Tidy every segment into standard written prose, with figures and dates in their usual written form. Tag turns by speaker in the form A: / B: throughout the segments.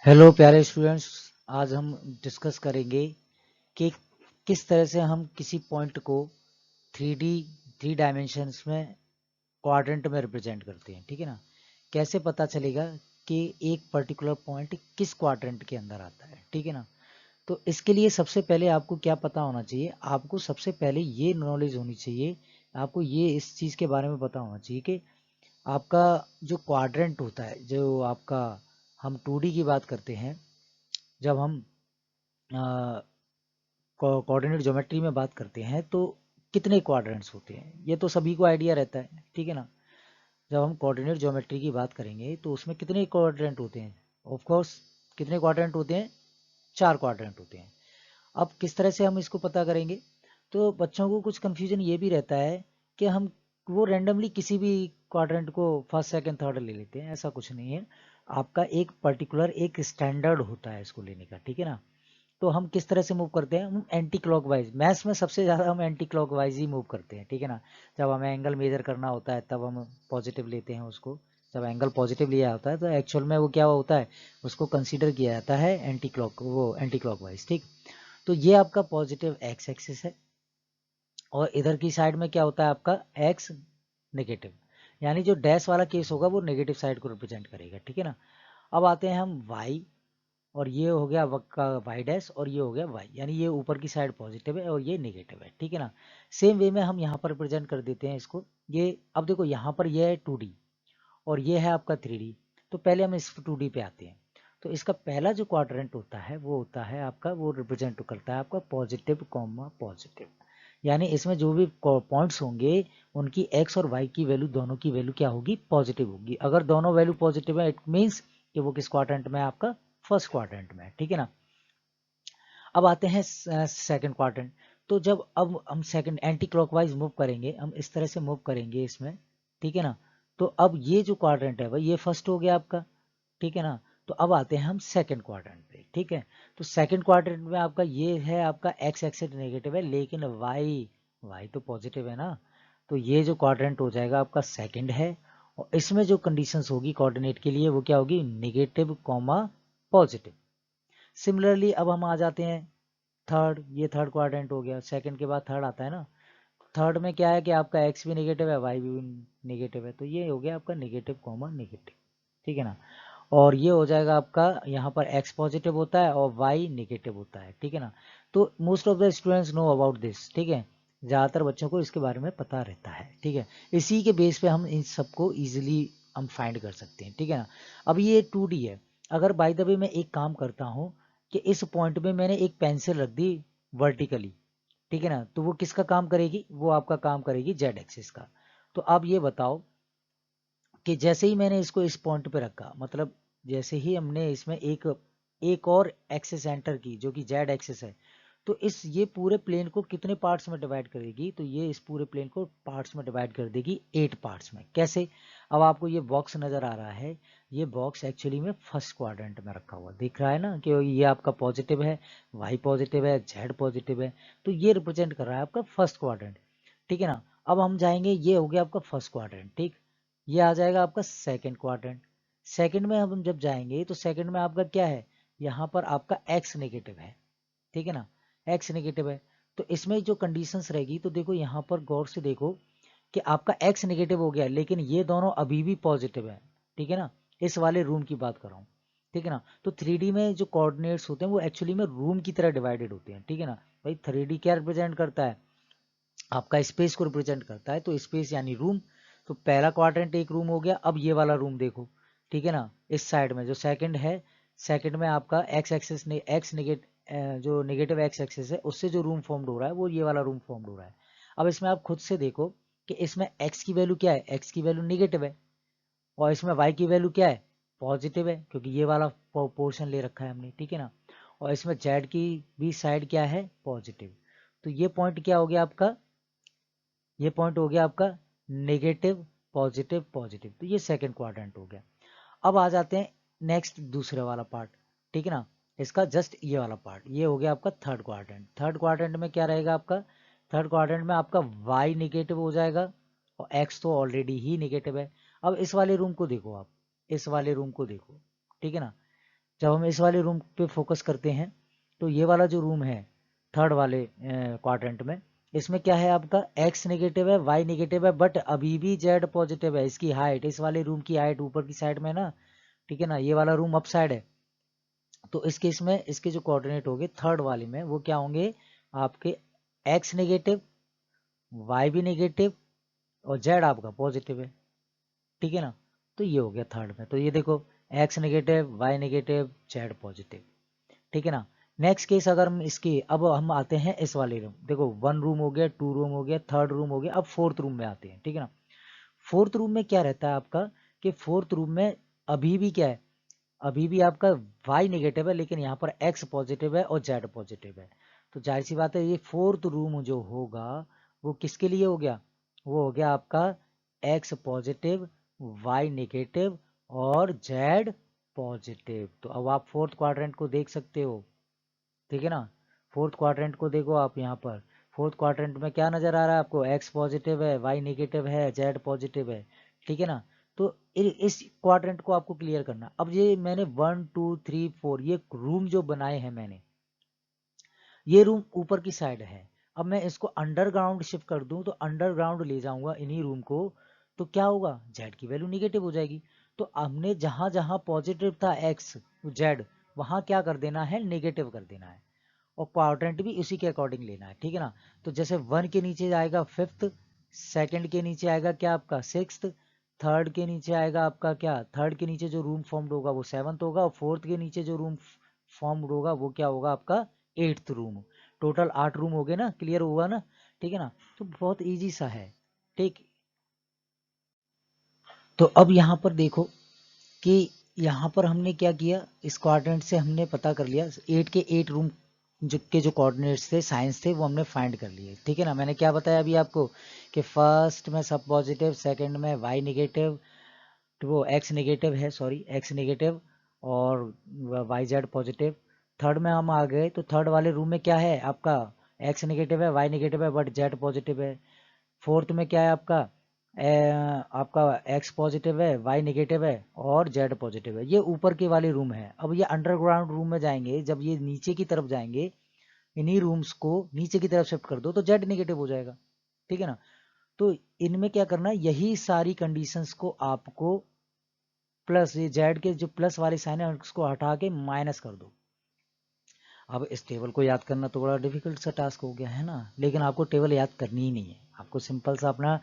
A: Hello प्यारे students. आज हम डिस्कस करेंगे कि किस तरह से हम किसी पॉइंट को 3D 3 डायमेंशंस में क्वाड्रेंट में रिप्रेजेंट करते हैं। ठीक है ना। कैसे पता चलेगा कि एक पर्टिकुलर पॉइंट किस क्वाड्रेंट के अंदर आता है। ठीक है ना। तो इसके लिए सबसे पहले आपको क्या पता होना चाहिए, आपको सबसे पहले ये नॉलेज होनी चाहिए, आपको ये इस चीज़ के बारे में पता होना चाहिए कि आपका जो क्वाड्रेंट होता है, जो आपका हम 2D की बात करते हैं, जब हम कोऑर्डिनेट ज्योमेट्री में बात करते हैं तो कितने क्वाड्रेंट्स होते हैं ये तो सभी को आइडिया रहता है। ठीक है ना। जब हम कोऑर्डिनेट ज्योमेट्री की बात करेंगे तो उसमें कितने क्वाड्रेंट होते हैं। ऑफ कोर्स कितने क्वाड्रेंट होते हैं, 4 क्वाड्रेंट होते हैं। अब किस तरह से हम इसको पता करेंगे, तो बच्चों को कुछ कंफ्यूजन ये भी रहता है कि हम वो रैंडमली किसी भी क्वाड्रेंट को फर्स्ट सेकंड थर्ड ले लेते हैं। ऐसा कुछ नहीं है, आपका एक पर्टिकुलर एक स्टैंडर्ड होता है इसको लेने का। ठीक है ना। तो हम किस तरह से मूव करते हैं, हम एंटी क्लॉकवाइज, मैथ्स में सबसे ज़्यादा हम एंटी क्लॉकवाइज ही मूव करते हैं। ठीक है ना। जब हमें एंगल मेजर करना होता है तब हम पॉजिटिव लेते हैं उसको। जब एंगल पॉजिटिव लिया होता है तो एक्चुअल में वो क्या होता है, उसको कंसीडर किया जाता है एंटी क्लॉकवाइज। ठीक। तो ये आपका पॉजिटिव एक्स एक्सिस है और इधर की साइड में क्या होता है आपका एक्स नेगेटिव, यानी जो डैश वाला केस होगा वो नेगेटिव साइड को रिप्रेजेंट करेगा। ठीक है ना। अब आते हैं हम वाई, और ये हो गया का वाई डैश और ये हो गया वाई, यानी ये ऊपर की साइड पॉजिटिव है और ये नेगेटिव है। ठीक है ना। सेम वे में हम यहाँ पर रिप्रेजेंट कर देते हैं इसको। ये अब देखो यहाँ पर ये है 2D और ये है आपका 3D। तो पहले हम इस 2D पे आते हैं। तो इसका पहला जो क्वाड्रेंट होता है वो होता है आपका, वो रिप्रेजेंट करता है आपका पॉजिटिव कॉमा पॉजिटिव, यानी इसमें जो भी पॉइंट्स होंगे उनकी एक्स और वाई की वैल्यू, दोनों की वैल्यू क्या होगी, पॉजिटिव होगी। अगर दोनों वैल्यू पॉजिटिव है इट मीन्स कि वो किस क्वाड्रेंट में है, आपका फर्स्ट क्वाड्रेंट में है। ठीक है ना। अब आते हैं सेकंड क्वाड्रेंट। तो जब अब हम सेकंड एंटी क्लॉकवाइज मूव करेंगे, हम इस तरह से मूव करेंगे इसमें। ठीक है ना। तो अब ये जो क्वाड्रेंट है भाई ये फर्स्ट हो गया आपका। ठीक है ना। तो अब आते हैं हम सेकंड क्वाड्रेंट पे। ठीक है। तो सेकंड क्वाड्रेंट में आपका ये है, आपका एक्स एक्सिस नेगेटिव है लेकिन वाई वाई तो पॉजिटिव है ना। तो ये जो क्वाड्रेंट हो जाएगा आपका सेकंड है, और इसमें जो कंडीशंस होगी कोऑर्डिनेट के लिए वो क्या होगी, नेगेटिव कॉमा पॉजिटिव। सिमिलरली अब हम आ जाते हैं थर्ड, ये थर्ड क्वाड्रेंट हो गया, सेकंड के बाद थर्ड आता है ना। थर्ड में क्या है कि आपका एक्स भी नेगेटिव है वाई भी नेगेटिव है, तो ये हो गया आपका नेगेटिव कॉमा नेगेटिव। ठीक है ना। और ये हो जाएगा आपका, यहाँ पर एक्स पॉजिटिव होता है और वाई नेगेटिव होता है। ठीक है ना। तो most of the students know about this. ठीक है। ज़्यादातर बच्चों को इसके बारे में पता रहता है। ठीक है। इसी के बेस पे हम इन सबको ईजिली हम फाइंड कर सकते हैं। ठीक है ना। अब ये 2D है। अगर बाय द वे मैं एक काम करता हूँ कि इस पॉइंट में मैंने एक पेंसिल रख दी वर्टिकली, ठीक है ना, तो वो किसका काम करेगी, वो आपका काम करेगी जेड एक्सिस का। तो अब ये बताओ कि जैसे ही मैंने इसको इस पॉइंट पे रखा, मतलब जैसे ही हमने इसमें एक एक और एक्सिस एंटर की जो कि जेड एक्सिस है, तो इस ये पूरे प्लेन को कितने पार्ट्स में डिवाइड करेगी, तो ये इस पूरे प्लेन को पार्ट्स में डिवाइड कर देगी 8 पार्ट्स में। कैसे, अब आपको ये बॉक्स नजर आ रहा है, ये बॉक्स एक्चुअली में फर्स्ट क्वाड्रेंट में रखा हुआ दिख रहा है ना, कि ये आपका पॉजिटिव है, वाई पॉजिटिव है, जेड पॉजिटिव है, तो ये रिप्रेजेंट कर रहा है आपका फर्स्ट क्वाड्रेंट। ठीक है ना। अब हम जाएंगे, ये हो गया आपका फर्स्ट क्वाड्रेंट। ठीक। ये आ जाएगा आपका सेकंड क्वाड्रेंट। सेकंड में हम जब जाएंगे तो सेकंड में आपका क्या है, यहाँ पर आपका एक्स नेगेटिव है। ठीक है ना। एक्स नेगेटिव है, तो इसमें जो कंडीशंस रहेगी, तो देखो यहाँ पर गौर से देखो कि आपका एक्स नेगेटिव हो गया लेकिन ये दोनों अभी भी पॉजिटिव है। ठीक है ना। इस वाले रूम की बात कर रहा हूँ। ठीक है ना। तो 3D में जो कोऑर्डिनेट्स होते हैं वो एक्चुअली में रूम की तरह डिवाइडेड होते हैं। ठीक है ना। भाई 3D क्या रिप्रेजेंट करता है, आपका स्पेस को रिप्रेजेंट करता है, तो स्पेस यानी रूम। तो पहला क्वाड्रेंट एक रूम हो गया। अब ये वाला रूम देखो, ठीक है ना, इस साइड में जो सेकंड है, सेकंड में आपका एक्स एक्सिस ने एक्स नेगेट जो नेगेटिव एक्स एक्सिस है उससे जो रूम फॉर्म्ड हो रहा है वो ये वाला रूम फॉर्म्ड हो रहा है। अब इसमें आप खुद से देखो कि इसमें एक्स की वैल्यू क्या है, एक्स की वैल्यू नेगेटिव है, और इसमें वाई की वैल्यू क्या है, पॉजिटिव है, क्योंकि ये वाला पोर्शन ले रखा है हमने। ठीक है ना। और इसमें जेड की भी साइड क्या है, पॉजिटिव। तो ये पॉइंट क्या हो गया आपका, ये पॉइंट हो गया आपका नेगेटिव पॉजिटिव पॉजिटिव, तो ये सेकंड क्वाड्रेंट हो गया। अब आ जाते हैं नेक्स्ट दूसरे वाला पार्ट। ठीक है ना। इसका जस्ट ये वाला पार्ट, ये हो गया आपका थर्ड क्वाड्रेंट। थर्ड क्वाड्रेंट में क्या रहेगा आपका, थर्ड क्वाड्रेंट में आपका वाई नेगेटिव हो जाएगा और एक्स तो ऑलरेडी ही नेगेटिव है। अब इस वाले रूम को देखो आप, इस वाले रूम को देखो। ठीक है ना। जब हम इस वाले रूम पे फोकस करते हैं तो ये वाला जो रूम है थर्ड वाले क्वाड्रेंट में, इसमें क्या है आपका एक्स नेगेटिव है, वाई नेगेटिव है, बट अभी भी जेड पॉजिटिव है। इसकी हाइट, इस वाले रूम की हाइट ऊपर की साइड में ना, ठीक है ना, ये वाला रूम अप साइड है, तो इस केस में इसके जो कोऑर्डिनेट होंगे थर्ड वाले में वो क्या होंगे आपके एक्स नेगेटिव, वाई भी नेगेटिव और जेड आपका पॉजिटिव है, ठीक है ना। तो ये हो गया थर्ड में, तो ये देखो X negative, Y negative, Z positive, ठीक है ना। नेक्स्ट केस अगर हम इसकी, अब हम आते हैं इस वाले रूम, देखो वन रूम हो गया, टू रूम हो गया, थर्ड रूम हो गया, अब फोर्थ रूम में आते हैं, ठीक है ना। फोर्थ रूम में क्या रहता है आपका कि फोर्थ रूम में अभी भी क्या है, अभी भी आपका y नेगेटिव है, लेकिन यहाँ पर x पॉजिटिव है और z पॉजिटिव है। तो जाहिर सी बात है ये फोर्थ रूम जो होगा वो किसके लिए हो गया, वो हो गया आपका x पॉजिटिव, y नेगेटिव और z पॉजिटिव। तो अब आप फोर्थ क्वाड्रेंट को देख सकते हो, ठीक है ना। फोर्थ क्वाड्रेंट को देखो आप, यहाँ पर फोर्थ क्वाड्रेंट में क्या नजर आ रहा है आपको, x पॉजिटिव है, y नेगेटिव है, z पॉजिटिव है, ठीक है ना। तो इस क्वाड्रेंट को आपको क्लियर करना। अब ये मैंने 1 2 3 4 ये रूम जो बनाए हैं मैंने, ये रूम ऊपर की साइड है। अब मैं इसको अंडरग्राउंड शिफ्ट कर दूं, तो अंडरग्राउंड ले जाऊंगा इन्हीं रूम को, तो क्या होगा, जेड की वैल्यू निगेटिव हो जाएगी। तो हमने जहां जहां पॉजिटिव था एक्स जेड, वहां क्या कर देना है, नेगेटिव कर देना है, और क्वाड्रेंट भी उसी के अकॉर्डिंग लेना है, ठीक है ना। तो जैसे 1 के नीचे आएगा फिफ्थ, सेकंड के नीचे आएगा क्या आपका सिक्स्थ, थर्ड के नीचे आएगा आपका क्या, थर्ड के नीचे जो रूम फॉर्म्ड होगा वो सेवंथ होगा, और फोर्थ के नीचे जो रूम फॉर्म्ड होगा वो क्या होगा आपका एट्थ रूम। टोटल 8 रूम हो गए ना, क्लियर हुआ ना, ठीक है ना। तो बहुत इजी सा है, ठीक। तो अब यहाँ पर देखो कि यहाँ पर हमने क्या किया, इस क्वाड्रेंट से हमने पता कर लिया 8 के 8 रूम जो के जो कोऑर्डिनेट्स थे साइंस थे वो हमने फाइंड कर लिए, ठीक है ना। मैंने क्या बताया अभी आपको कि फर्स्ट में सब पॉजिटिव, सेकंड में वाई नेगेटिव, तो वो एक्स नेगेटिव है, सॉरी एक्स नेगेटिव और वाई जेड पॉजिटिव। थर्ड में हम आ गए तो थर्ड वाले रूम में क्या है आपका, एक्स नेगेटिव है, वाई नेगेटिव है, बट जेड पॉजिटिव है। फोर्थ में क्या है आपका, आपका एक्स पॉजिटिव है, वाई नेगेटिव है और जेड पॉजिटिव है। ये ऊपर के वाले रूम है। अब ये अंडरग्राउंड रूम में जाएंगे, जब ये नीचे की तरफ जाएंगे, इन्हीं रूम्स को नीचे की तरफ शिफ्ट कर दो तो जेड नेगेटिव हो जाएगा, ठीक है ना। तो इनमें क्या करना है, यही सारी कंडीशंस को आपको प्लस, ये जेड के जो प्लस वाले साइन है उसको हटा के माइनस कर दो। अब इस टेबल को याद करना तो बड़ा डिफिकल्ट सा टास्क हो गया है ना, लेकिन आपको टेबल याद करनी ही नहीं है, आपको सिंपल सा अपना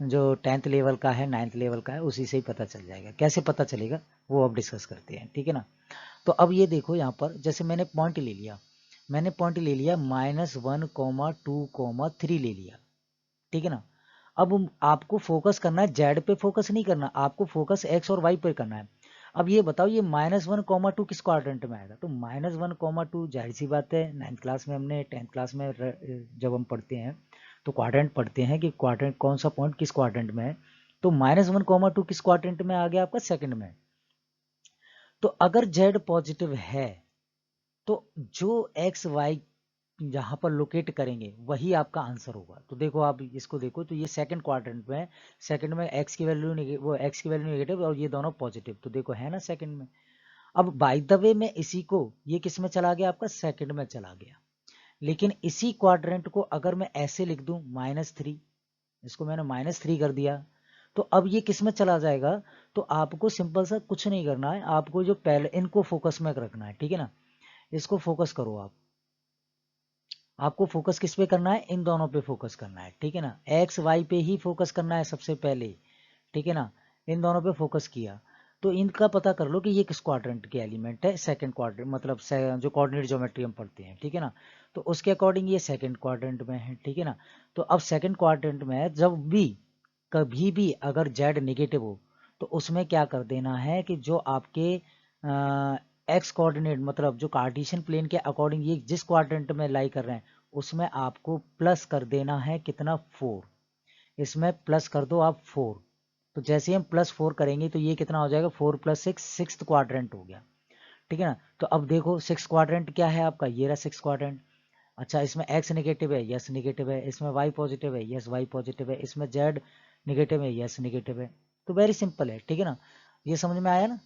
A: जो 10th लेवल का है, 9th लेवल का है, उसी से ही पता चल जाएगा। कैसे पता चलेगा वो अब डिस्कस करते हैं, ठीक है ना। तो अब ये देखो यहाँ पर जैसे मैंने पॉइंट ले लिया, मैंने पॉइंट ले लिया -1, 2, 3 ले लिया, ठीक है ना। अब आपको फोकस करना है, जेड पे फोकस नहीं करना, आपको फोकस एक्स और वाई पे करना है। अब ये बताओ ये -1, 2 किस क्वाड्रेंट में आएगा, तो -1, 2 जाहिर सी बात है 9th क्लास में हमने, 10th क्लास में जब हम पढ़ते हैं तो क्वाड्रेंट पढ़ते हैं कि क्वाड्रेंट कौन सा पॉइंट किस क्वाड्रेंट में है। तो -1, 2 किस क्वाड्रेंट में आ गया आपका, सेकंड में। तो अगर जेड पॉजिटिव है तो जो एक्स वाई जहां पर लोकेट करेंगे वही आपका आंसर होगा। तो देखो आप इसको देखो, तो ये सेकंड क्वाड्रेंट में है, सेकंड में एक्स की वैल्यू वो एक्स की वैल्यू नेगेटिव और ये दोनों पॉजिटिव, तो देखो है ना सेकंड में। अब बाय द वे में इसी को, ये किस में चला गया आपका, सेकंड में चला गया। लेकिन इसी क्वाड्रेंट को अगर मैं ऐसे लिख दूं -3, इसको मैंने -3 कर दिया, तो अब ये किस में चला जाएगा। तो आपको सिंपल सा कुछ नहीं करना है, आपको जो पहले इनको फोकस में रखना है, ठीक है ना। इसको फोकस करो आप, आपको फोकस किस पे करना है, इन दोनों पे फोकस करना है, ठीक है ना। एक्स वाई पे ही फोकस करना है सबसे पहले, ठीक है ना। इन दोनों पे फोकस किया तो इनका पता कर लो कि ये किस क्वाड्रेंट के एलिमेंट है, सेकंड क्वाड्रेंट मतलब जो कोऑर्डिनेट ज्योमेट्री हम पढ़ते हैं, ठीक है ना। तो उसके अकॉर्डिंग ये सेकंड क्वाड्रेंट में है, ठीक है ना। तो अब सेकंड क्वाड्रेंट में है, जब भी कभी भी अगर जेड नेगेटिव हो तो उसमें क्या कर देना है कि जो आपके एक्स कोऑर्डिनेट मतलब जो कार्टेशियन प्लेन के अकॉर्डिंग ये जिस क्वाड्रेंट में लाई कर रहे हैं उसमें आपको प्लस कर देना है कितना, 4। इसमें प्लस कर दो आप 4। तो जैसे ही हम +4 करेंगे तो ये कितना हो जाएगा, 4 + 6 सिक्स्थ क्वाड्रेंट हो गया, ठीक है ना। तो अब देखो सिक्स क्वाड्रेंट क्या है आपका, ये रहा सिक्स क्वाड्रेंट। अच्छा इसमें एक्स नेगेटिव है, यस नेगेटिव है, इसमें वाई पॉजिटिव है, यस वाई पॉजिटिव है, इसमें जेड नेगेटिव है, यस नेगेटिव है। तो वेरी सिंपल है, ठीक है ना, ये समझ में आया ना।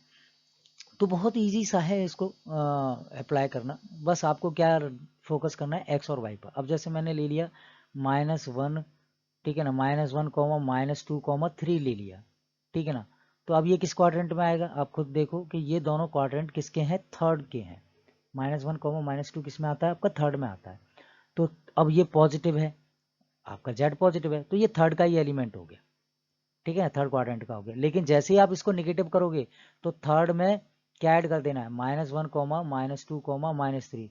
A: तो बहुत इजी सा है इसको अप्लाई करना। बस आपको क्या फोकस करना है, एक्स और वाई पर। अब जैसे मैंने ले लिया -1, ठीक है ना, -1, -2, 3 ले लिया, ठीक है ना। तो अब ये किस क्वाड्रेंट में आएगा, आप खुद देखो कि ये दोनों क्वाड्रेंट किसके हैं, थर्ड के हैं। -1, -2 किस में आता है, आपका थर्ड में आता है। तो अब ये पॉजिटिव है, आपका जेड पॉजिटिव है, तो ये थर्ड का ही एलिमेंट हो गया, ठीक है, थर्ड क्वाड्रेंट का हो गया। लेकिन जैसे ही आप इसको निगेटिव करोगे तो थर्ड में क्या ऐड कर देना है, -1, -2, -3।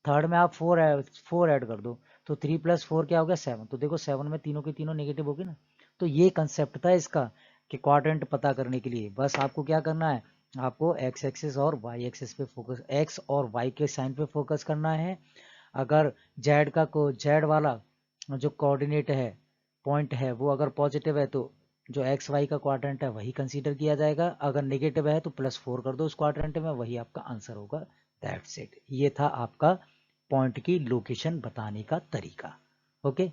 A: थर्ड में आप 4 ऐड कर दो, तो 3 + 4 क्या हो गया, 7। तो देखो 7 में तीनों के तीनों नेगेटिव हो गए ना। तो ये कंसेप्ट था इसका कि क्वाड्रेंट पता करने के लिए बस आपको क्या करना है, आपको एक्स एक्सिस और वाई एक्सिस पे फोकस, एक्स और वाई के साइन पे फोकस करना है। अगर जेड का को जेड वाला जो कोऑर्डिनेट है, पॉइंट है, वो अगर पॉजिटिव है तो जो एक्स वाई का क्वाड्रेंट है वही कंसीडर किया जाएगा। अगर नेगेटिव है तो +4 कर दो उस क्वाड्रेंट में, वही आपका आंसर होगा। That's it. ये था आपका पॉइंट की लोकेशन बताने का तरीका। ओके।